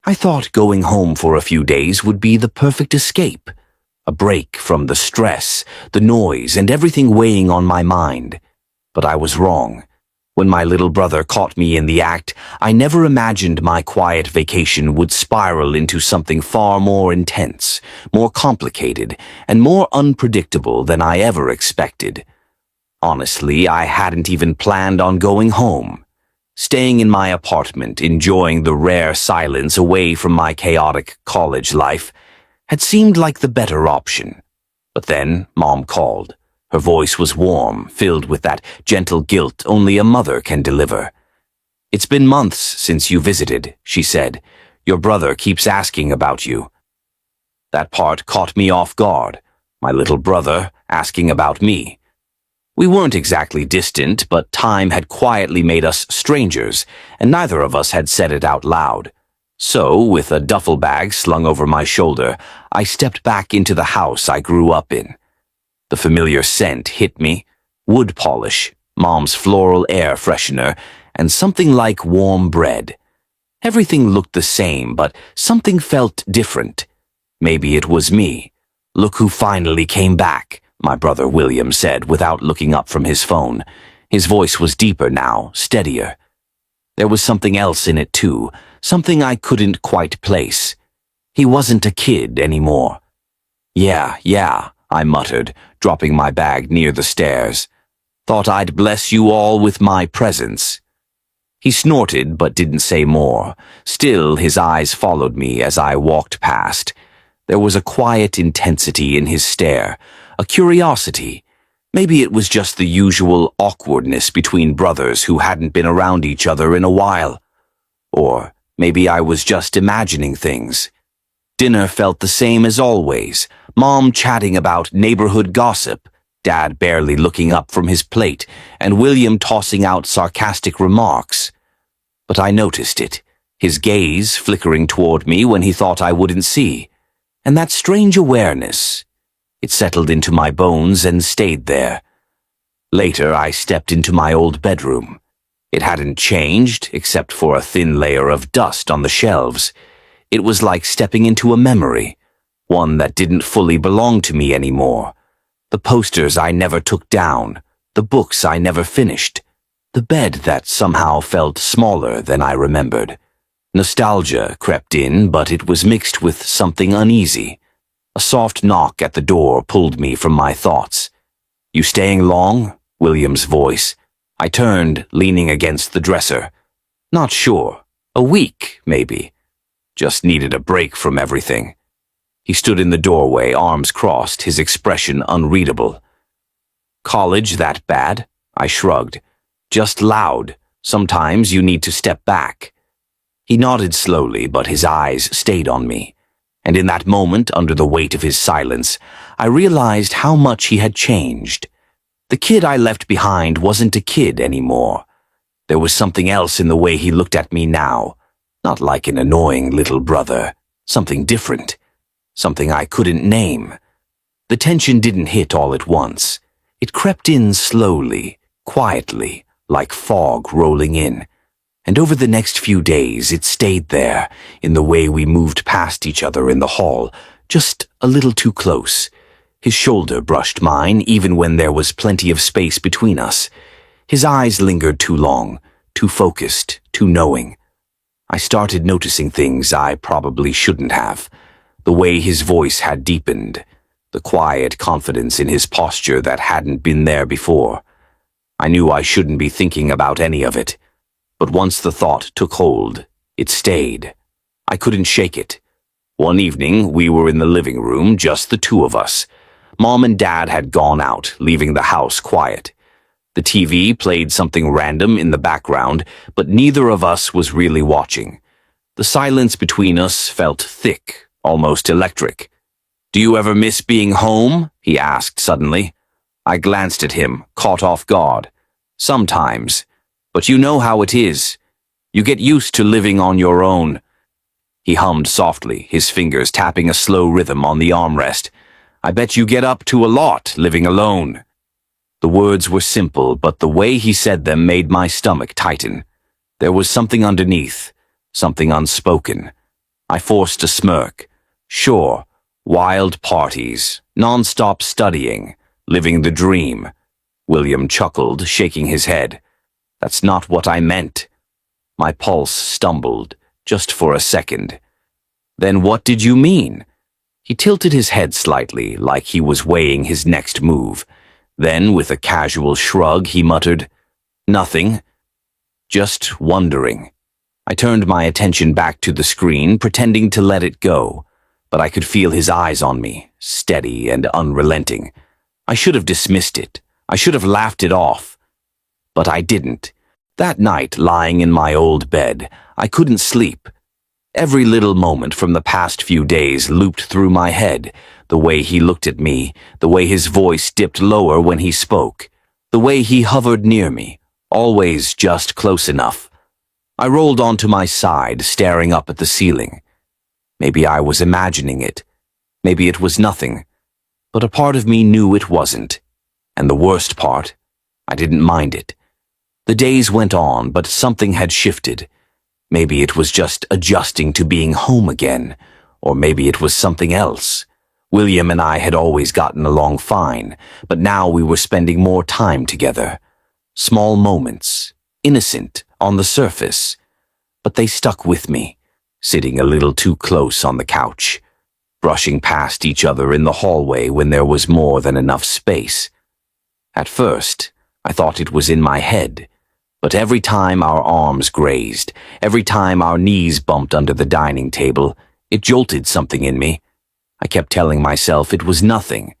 I thought going home for a few days would be the perfect escape, a break from the stress, the noise, and everything weighing on my mind. But I was wrong. When my little brother caught me in the act, I never imagined my quiet vacation would spiral into something far more intense, more complicated, and more unpredictable than I ever expected. Honestly, I hadn't even planned on going home. Staying in my apartment, enjoying the rare silence away from my chaotic college life, had seemed like the better option. But then Mom called. Her voice was warm, filled with that gentle guilt only a mother can deliver. "It's been months since you visited," she said. "Your brother keeps asking about you." That part caught me off guard. My little brother asking about me. We weren't exactly distant, but time had quietly made us strangers, and neither of us had said it out loud. So, with a duffel bag slung over my shoulder, I stepped back into the house I grew up in. The familiar scent hit me: wood polish, Mom's floral air freshener, and something like warm bread. Everything looked the same, but something felt different. Maybe it was me. "Look who finally came back," my brother William said without looking up from his phone. His voice was deeper now, steadier. There was something else in it too, something I couldn't quite place. He wasn't a kid anymore. Yeah, I muttered, dropping my bag near the stairs. "Thought I'd bless you all with my presence." He snorted but didn't say more. Still, his eyes followed me as I walked past. There was a quiet intensity in his stare, a curiosity. Maybe it was just the usual awkwardness between brothers who hadn't been around each other in a while. Or maybe I was just imagining things. Dinner felt the same as always, Mom chatting about neighborhood gossip, Dad barely looking up from his plate, and William tossing out sarcastic remarks. But I noticed it, his gaze flickering toward me when he thought I wouldn't see. And that strange awareness, it settled into my bones and stayed there. Later, I stepped into my old bedroom. It hadn't changed, except for a thin layer of dust on the shelves. It was like stepping into a memory, one that didn't fully belong to me anymore. The posters I never took down, the books I never finished, the bed that somehow felt smaller than I remembered. Nostalgia crept in, but it was mixed with something uneasy. A soft knock at the door pulled me from my thoughts. "You staying long?" William's voice. I turned, leaning against the dresser. Not sure. A week, maybe. Just needed a break from everything. He stood in the doorway, arms crossed, his expression unreadable. "College that bad?" I shrugged. "Just loud. Sometimes you need to step back." He nodded slowly, but his eyes stayed on me. And in that moment, under the weight of his silence, I realized how much he had changed. The kid I left behind wasn't a kid anymore. There was something else in the way he looked at me now. Not like an annoying little brother. Something different. Something I couldn't name. The tension didn't hit all at once. It crept in slowly, quietly, like fog rolling in. And over the next few days it stayed there, in the way we moved past each other in the hall, just a little too close. His shoulder brushed mine, even when there was plenty of space between us. His eyes lingered too long, too focused, too knowing. I started noticing things I probably shouldn't have. The way his voice had deepened, the quiet confidence in his posture that hadn't been there before. I knew I shouldn't be thinking about any of it. But once the thought took hold, it stayed. I couldn't shake it. One evening, we were in the living room, just the two of us. Mom and Dad had gone out, leaving the house quiet. The TV played something random in the background, but neither of us was really watching. The silence between us felt thick, almost electric. "Do you ever miss being home?" he asked suddenly. I glanced at him, caught off guard. "Sometimes. But you know how it is. You get used to living on your own." He hummed softly, his fingers tapping a slow rhythm on the armrest. "I bet you get up to a lot living alone." The words were simple, but the way he said them made my stomach tighten. There was something underneath, something unspoken. I forced a smirk. Sure, wild parties, non-stop studying, living the dream. William chuckled, shaking his head. That's not what I meant. My pulse stumbled, just for a second. Then what did you mean? He tilted his head slightly, like he was weighing his next move. Then, with a casual shrug, he muttered, "Nothing. Just wondering." I turned my attention back to the screen, pretending to let it go, but I could feel his eyes on me, steady and unrelenting. I should have dismissed it. I should have laughed it off. But I didn't. That night, lying in my old bed, I couldn't sleep. Every little moment from the past few days looped through my head. The way he looked at me, the way his voice dipped lower when he spoke, the way he hovered near me, always just close enough. I rolled onto my side, staring up at the ceiling. Maybe I was imagining it. Maybe it was nothing. But a part of me knew it wasn't. And the worst part, I didn't mind it. The days went on, but something had shifted. Maybe it was just adjusting to being home again, or maybe it was something else. William and I had always gotten along fine, but now we were spending more time together. Small moments, innocent on the surface, but they stuck with me, sitting a little too close on the couch, brushing past each other in the hallway when there was more than enough space. At first, I thought it was in my head, but every time our arms grazed, every time our knees bumped under the dining table, it jolted something in me. I kept telling myself it was nothing,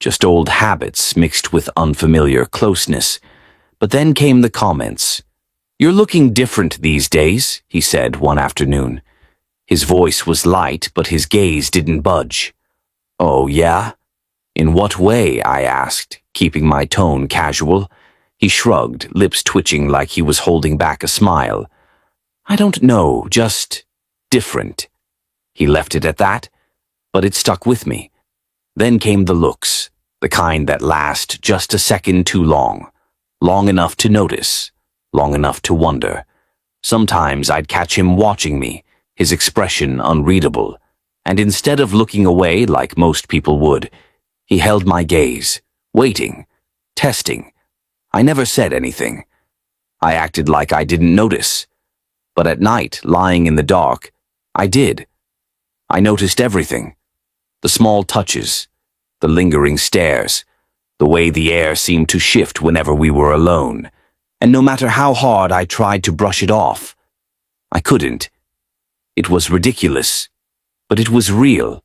just old habits mixed with unfamiliar closeness. But then came the comments. "You're looking different these days," he said one afternoon. His voice was light, but his gaze didn't budge. "Oh, yeah? In what way?" I asked, keeping my tone casual. He shrugged, lips twitching like he was holding back a smile. "I don't know, just different." He left it at that, but it stuck with me. Then came the looks, the kind that last just a second too long. Long enough to notice, long enough to wonder. Sometimes I'd catch him watching me, his expression unreadable, and instead of looking away like most people would, he held my gaze, waiting, testing. I never said anything. I acted like I didn't notice. But at night, lying in the dark, I did. I noticed everything. The small touches, the lingering stares, the way the air seemed to shift whenever we were alone, and no matter how hard I tried to brush it off, I couldn't. It was ridiculous, but it was real.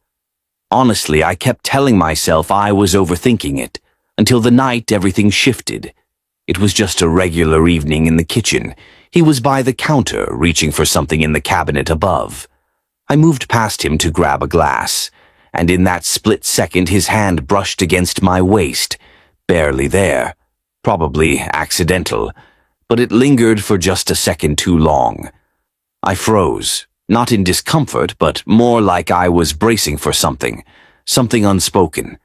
Honestly, I kept telling myself I was overthinking it, until the night everything shifted. It was just a regular evening in the kitchen. He was by the counter, reaching for something in the cabinet above. I moved past him to grab a glass, and in that split second his hand brushed against my waist, barely there, probably accidental, but it lingered for just a second too long. I froze, not in discomfort, but more like I was bracing for something unspoken.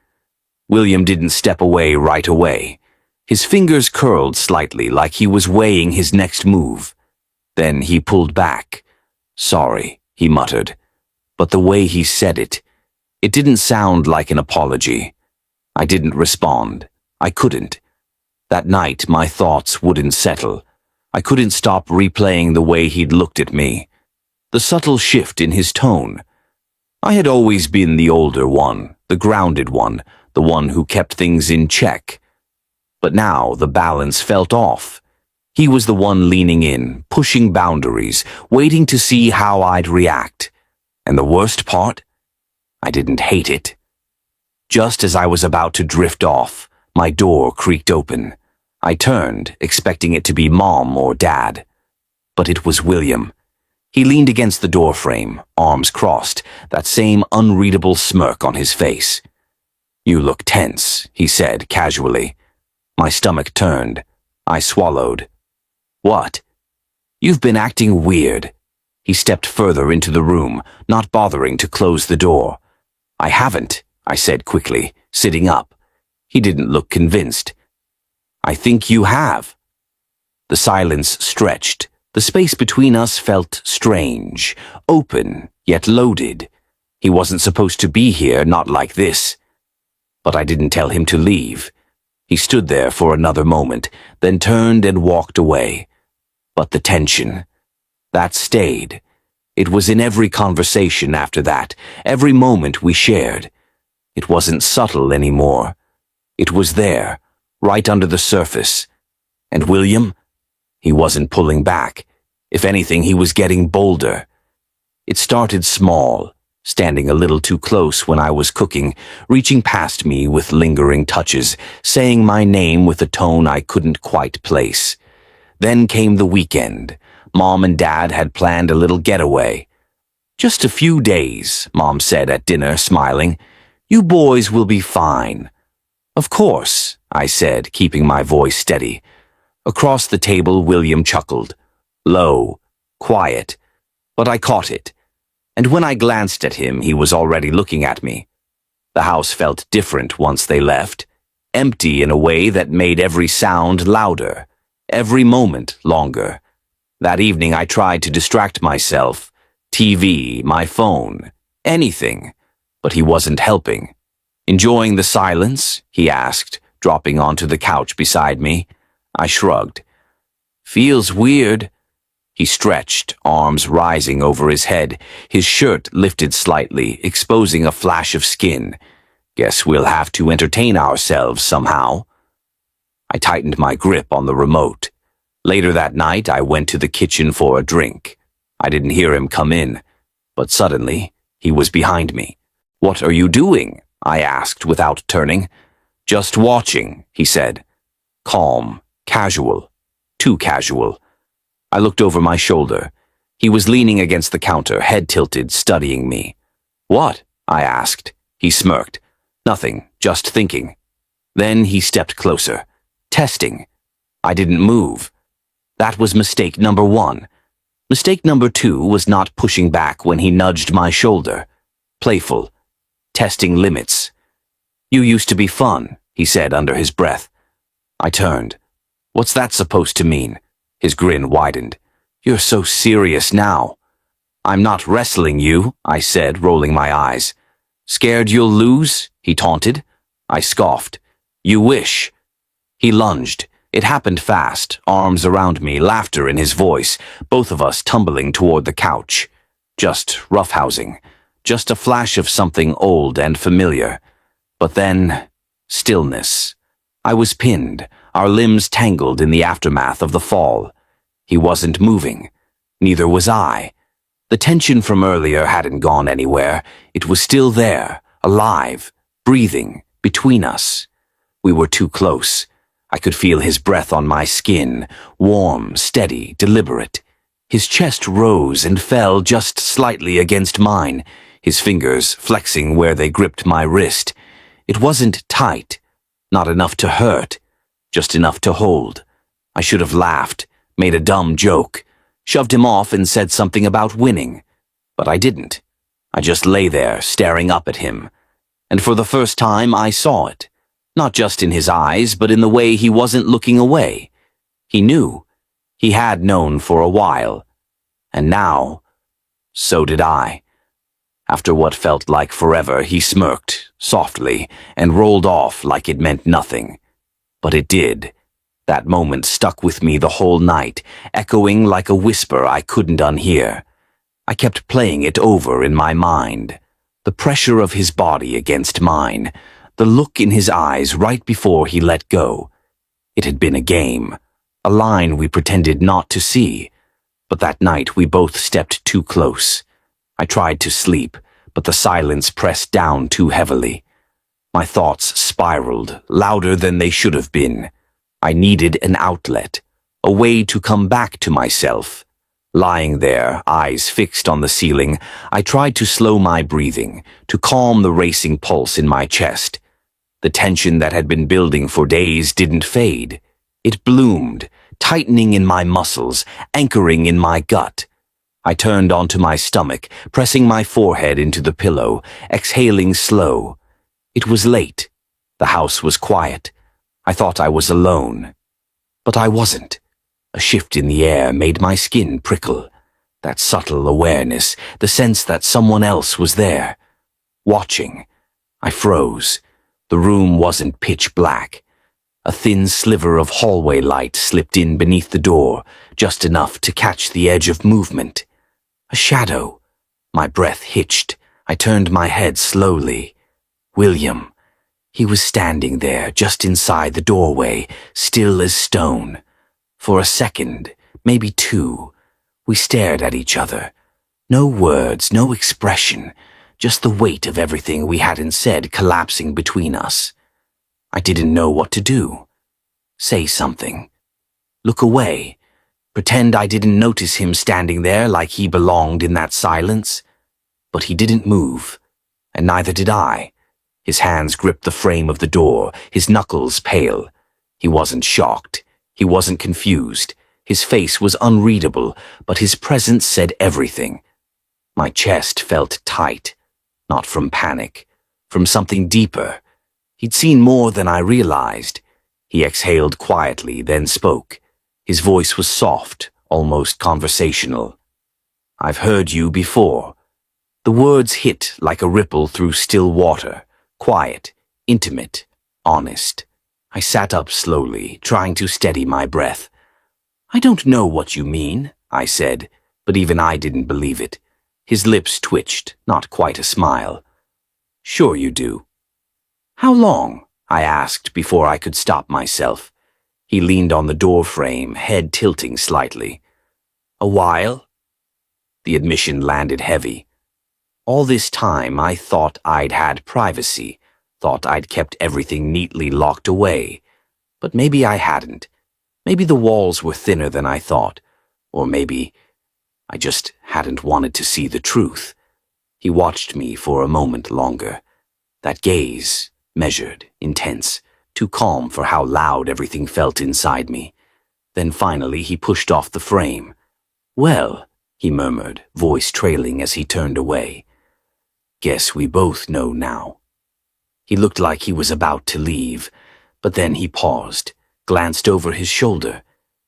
William didn't step away right away. His fingers curled slightly like he was weighing his next move. Then he pulled back. "Sorry," he muttered, but the way he said it didn't sound like an apology. I didn't respond. I couldn't. That night, my thoughts wouldn't settle. I couldn't stop replaying the way he'd looked at me. The subtle shift in his tone. I had always been the older one, the grounded one, the one who kept things in check. But now the balance felt off. He was the one leaning in, pushing boundaries, waiting to see how I'd react. And the worst part? I didn't hate it. Just as I was about to drift off, my door creaked open. I turned, expecting it to be Mom or Dad. But it was William. He leaned against the doorframe, arms crossed, that same unreadable smirk on his face. "You look tense," he said casually. My stomach turned. I swallowed. "What?" "You've been acting weird." He stepped further into the room, not bothering to close the door. "I haven't," I said quickly, sitting up. He didn't look convinced. "I think you have." The silence stretched, The space between us felt strange, open, yet loaded. He wasn't supposed to be here, not like this. But I didn't tell him to leave. He stood there for another moment, then turned and walked away. But the tension, that stayed. It was in every conversation after that, every moment we shared. It wasn't subtle anymore. It was there, right under the surface. And William? He wasn't pulling back. If anything, he was getting bolder. It started small, standing a little too close when I was cooking, reaching past me with lingering touches, saying my name with a tone I couldn't quite place. Then came the weekend. Mom and Dad had planned a little getaway. "Just a few days," Mom said at dinner, smiling. "You boys will be fine." "Of course," I said, keeping my voice steady. Across the table, William chuckled. Low, quiet, but I caught it. And when I glanced at him, he was already looking at me. The house felt different once they left, empty in a way that made every sound louder, every moment longer. That evening I tried to distract myself, TV, my phone, anything, but he wasn't helping. "Enjoying the silence?" he asked, dropping onto the couch beside me. I shrugged. "Feels weird." He stretched, arms rising over his head, his shirt lifted slightly, exposing a flash of skin. "Guess we'll have to entertain ourselves somehow." I tightened my grip on the remote. Later that night, I went to the kitchen for a drink. I didn't hear him come in, but suddenly, he was behind me. "What are you doing?" I asked without turning. "Just watching," he said. Calm, casual, too casual. I looked over my shoulder. He was leaning against the counter, head tilted, studying me. "What?" I asked. He smirked. "Nothing, just thinking." Then he stepped closer. Testing. I didn't move. That was mistake number 1. Mistake number 2 was not pushing back when he nudged my shoulder. Playful. Testing limits. "You used to be fun," he said under his breath. I turned. "What's that supposed to mean?" His grin widened. "You're so serious now." "I'm not wrestling you," I said, rolling my eyes. "Scared you'll lose?" he taunted. I scoffed. "You wish." He lunged. It happened fast, arms around me, laughter in his voice, both of us tumbling toward the couch. Just roughhousing. Just a flash of something old and familiar. But then, stillness. I was pinned, our limbs tangled in the aftermath of the fall. He wasn't moving. Neither was I. The tension from earlier hadn't gone anywhere. It was still there, alive, breathing, between us. We were too close. I could feel his breath on my skin, warm, steady, deliberate. His chest rose and fell just slightly against mine, his fingers flexing where they gripped my wrist. It wasn't tight, not enough to hurt, just enough to hold. I should have laughed, made a dumb joke, shoved him off and said something about winning. But I didn't. I just lay there, staring up at him. And for the first time I saw it. Not just in his eyes, but in the way he wasn't looking away. He knew. He had known for a while. And now, so did I. After what felt like forever, he smirked, softly, and rolled off like it meant nothing. But it did. That moment stuck with me the whole night, echoing like a whisper I couldn't unhear. I kept playing it over in my mind. The pressure of his body against mine, the look in his eyes right before he let go. It had been a game, a line we pretended not to see. But that night we both stepped too close. I tried to sleep, but the silence pressed down too heavily. My thoughts spiraled, louder than they should have been. I needed an outlet, a way to come back to myself. Lying there, eyes fixed on the ceiling, I tried to slow my breathing, to calm the racing pulse in my chest. The tension that had been building for days didn't fade. It bloomed, tightening in my muscles, anchoring in my gut. I turned onto my stomach, pressing my forehead into the pillow, exhaling slow. It was late. The house was quiet. I thought I was alone. But I wasn't. A shift in the air made my skin prickle. That subtle awareness, the sense that someone else was there, watching. I froze. The room wasn't pitch black. A thin sliver of hallway light slipped in beneath the door, just enough to catch the edge of movement. A shadow. My breath hitched. I turned my head slowly. William. He was standing there, just inside the doorway, still as stone. For a second, maybe two, we stared at each other. No words, no expression, just the weight of everything we hadn't said collapsing between us. I didn't know what to do. Say something. Look away. Pretend I didn't notice him standing there like he belonged in that silence. But he didn't move, and neither did I. His hands gripped the frame of the door, his knuckles pale. He wasn't shocked. He wasn't confused. His face was unreadable, but his presence said everything. My chest felt tight, not from panic, from something deeper. He'd seen more than I realized. He exhaled quietly, then spoke. His voice was soft, almost conversational. "I've heard you before." The words hit like a ripple through still water, quiet, intimate, honest. I sat up slowly, trying to steady my breath. "I don't know what you mean," I said, but even I didn't believe it. His lips twitched, not quite a smile. "Sure you do." "How long?" I asked before I could stop myself. He leaned on the door frame, head tilting slightly. "A while?" The admission landed heavy. All this time I thought I'd had privacy, thought I'd kept everything neatly locked away. But maybe I hadn't. Maybe the walls were thinner than I thought. Or maybe I just hadn't wanted to see the truth. He watched me for a moment longer. That gaze, measured, intense, too calm for how loud everything felt inside me. Then finally he pushed off the frame. "Well," he murmured, voice trailing as he turned away. "Guess we both know now." He looked like he was about to leave, but then he paused, glanced over his shoulder.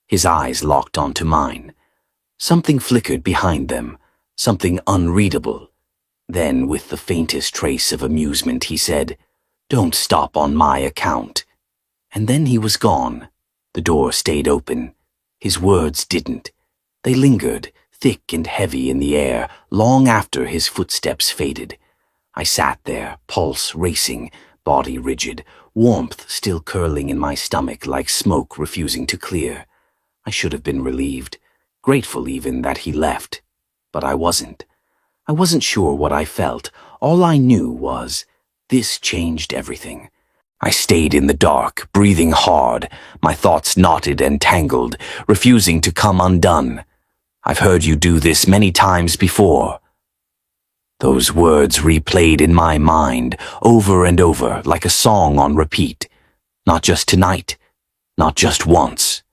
His eyes locked onto mine. Something flickered behind them, something unreadable. Then, with the faintest trace of amusement, he said, "Don't stop on my account." And then he was gone. The door stayed open. His words didn't. They lingered, thick and heavy in the air, long after his footsteps faded. I sat there, pulse racing, body rigid, warmth still curling in my stomach like smoke refusing to clear. I should have been relieved, grateful even that he left. But I wasn't. I wasn't sure what I felt. All I knew was, this changed everything. I stayed in the dark, breathing hard, my thoughts knotted and tangled, refusing to come undone. "I've heard you do this many times before." Those words replayed in my mind, over and over, like a song on repeat. Not just tonight, not just once.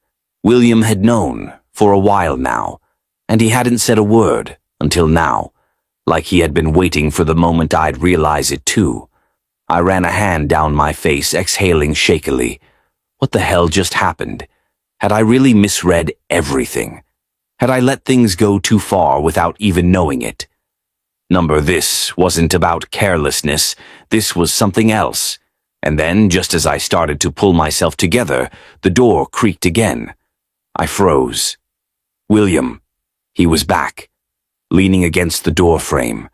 William had known, for a while now, and he hadn't said a word, until now, like he had been waiting for the moment I'd realize it too. I ran a hand down my face, exhaling shakily. What the hell just happened? Had I really misread everything? Had I let things go too far without even knowing it? This wasn't about carelessness. This was something else. And then, just as I started to pull myself together, the door creaked again. I froze. William. He was back, leaning against the door frame,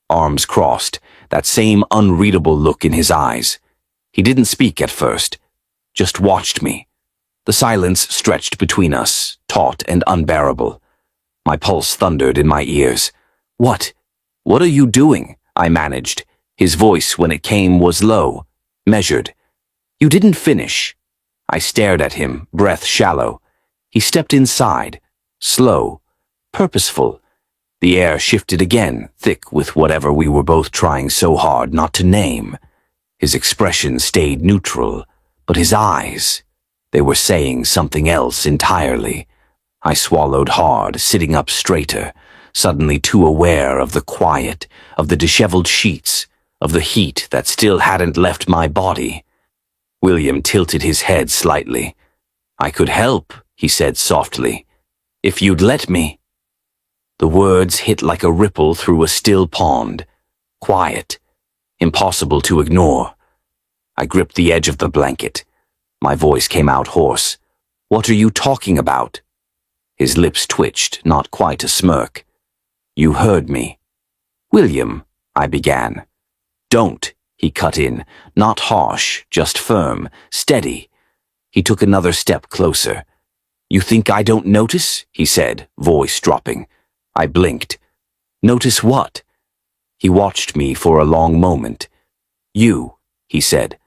arms crossed, that same unreadable look in his eyes. He didn't speak at first, just watched me. The silence stretched between us, taut and unbearable. My pulse thundered in my ears. What are you doing?" I managed. His voice, when it came, was low, measured. "You didn't finish." I stared at him, breath shallow. He stepped inside, slow, purposeful. The air shifted again, thick with whatever we were both trying so hard not to name. His expression stayed neutral, but his eyes, they were saying something else entirely. I swallowed hard, sitting up straighter, suddenly too aware of the quiet, of the disheveled sheets, of the heat that still hadn't left my body. William tilted his head slightly. "I could help," he said softly. "If you'd let me." The words hit like a ripple through a still pond. Quiet. Impossible to ignore. I gripped the edge of the blanket. My voice came out hoarse. "What are you talking about?" His lips twitched, not quite a smirk. "You heard me." "William," I began. "Don't," he cut in, not harsh, just firm, steady. He took another step closer. "You think I don't notice?" he said, voice dropping. I blinked. "Notice what?" He watched me for a long moment. "You," he said.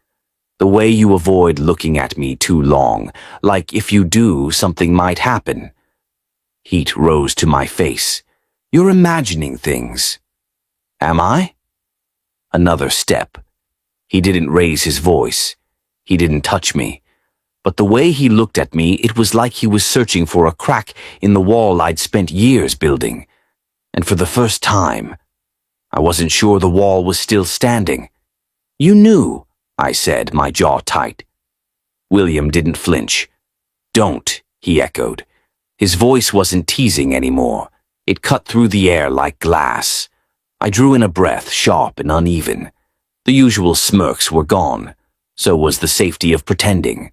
"The way you avoid looking at me too long, like if you do, something might happen." Heat rose to my face. "You're imagining things." "Am I?" Another step. He didn't raise his voice. He didn't touch me. But the way he looked at me, it was like he was searching for a crack in the wall I'd spent years building. And for the first time, I wasn't sure the wall was still standing. "You knew," I said, my jaw tight. William didn't flinch. "Don't," he echoed. His voice wasn't teasing anymore. It cut through the air like glass. I drew in a breath, sharp and uneven. The usual smirks were gone. So was the safety of pretending.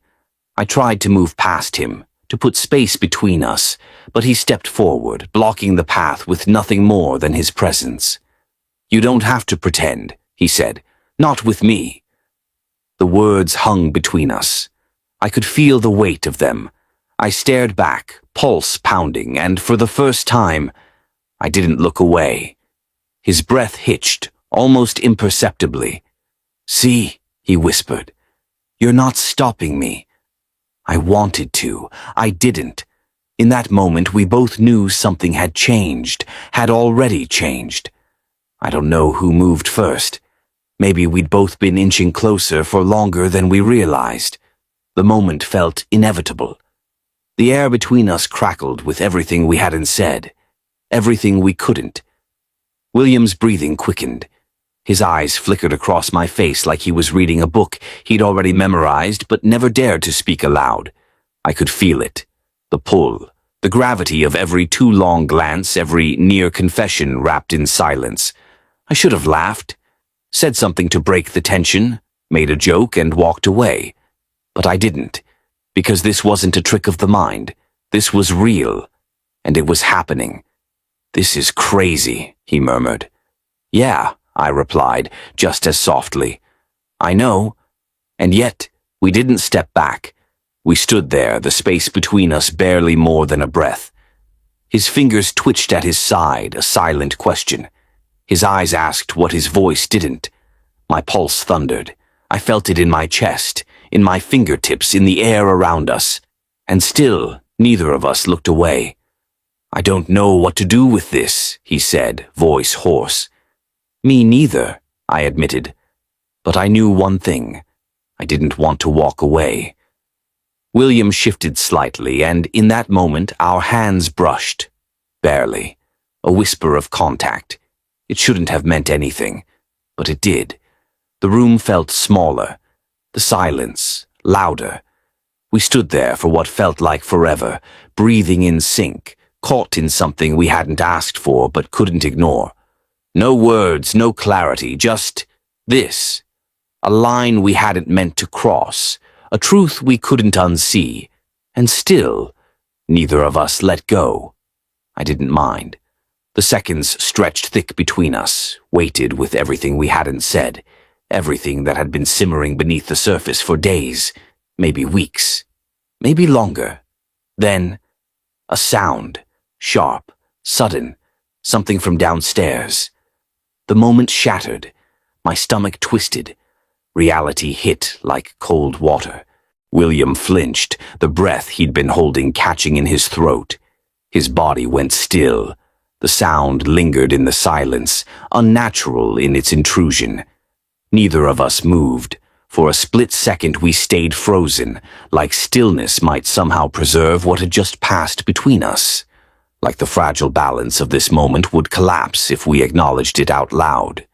I tried to move past him, to put space between us, but he stepped forward, blocking the path with nothing more than his presence. "You don't have to pretend," he said. "Not with me." The words hung between us. I could feel the weight of them. I stared back, pulse pounding, and for the first time, I didn't look away. His breath hitched, almost imperceptibly. "See," he whispered. "You're not stopping me." I wanted to. I didn't. In that moment, we both knew something had changed, had already changed. I don't know who moved first. Maybe we'd both been inching closer for longer than we realized. The moment felt inevitable. The air between us crackled with everything we hadn't said, everything we couldn't. William's breathing quickened. His eyes flickered across my face like he was reading a book he'd already memorized but never dared to speak aloud. I could feel it. The pull, the gravity of every too long glance, every near confession wrapped in silence. I should have laughed, said something to break the tension, made a joke and walked away. But I didn't, because this wasn't a trick of the mind. This was real, and it was happening. "This is crazy," he murmured. "Yeah," I replied, just as softly. "I know." And yet, we didn't step back. We stood there, the space between us barely more than a breath. His fingers twitched at his side, a silent question. His eyes asked what his voice didn't. My pulse thundered. I felt it in my chest, in my fingertips, in the air around us. And still, neither of us looked away. "I don't know what to do with this," he said, voice hoarse. "Me neither," I admitted. But I knew one thing. I didn't want to walk away. William shifted slightly, and in that moment our hands brushed. Barely. A whisper of contact. It shouldn't have meant anything, but it did. The room felt smaller. The silence, louder. We stood there for what felt like forever, breathing in sync, caught in something we hadn't asked for but couldn't ignore. No words, no clarity, just this. A line we hadn't meant to cross, a truth we couldn't unsee. And still, neither of us let go. I didn't mind. The seconds stretched thick between us, weighted with everything we hadn't said, everything that had been simmering beneath the surface for days, maybe weeks, maybe longer. Then, a sound, sharp, sudden, something from downstairs. The moment shattered. My stomach twisted. Reality hit like cold water. William flinched, the breath he'd been holding catching in his throat. His body went still. The sound lingered in the silence, unnatural in its intrusion. Neither of us moved. For a split second we stayed frozen, like stillness might somehow preserve what had just passed between us. Like the fragile balance of this moment would collapse if we acknowledged it out loud.